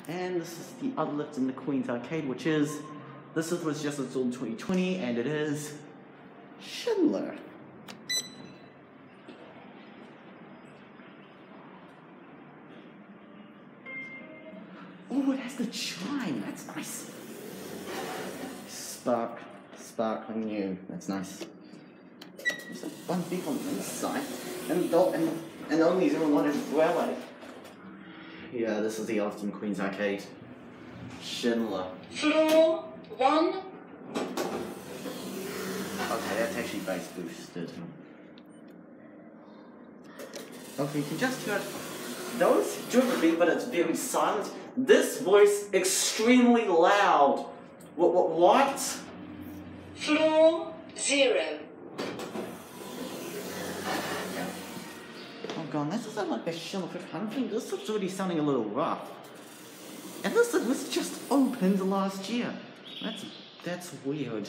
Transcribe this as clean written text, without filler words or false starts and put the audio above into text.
And this is the other lift in the Queen's Arcade, which is, this was just installed in 2020, and it is Schindler. Oh, it has the chime, that's nice. Sparkling new, that's nice. There's one big on this side, and only 01 is railway. Yeah, this is the Elton Queen's Arcade. Schindler. Floor 1. Okay, that's actually bass boosted. Okay, you can just hear it. Those do the beat, but it's very silent. This voice extremely loud. What? Floor 0. Oh god, this doesn't like a Schindler 500. This is already sounding a little rough. And this just opened last year. That's weird.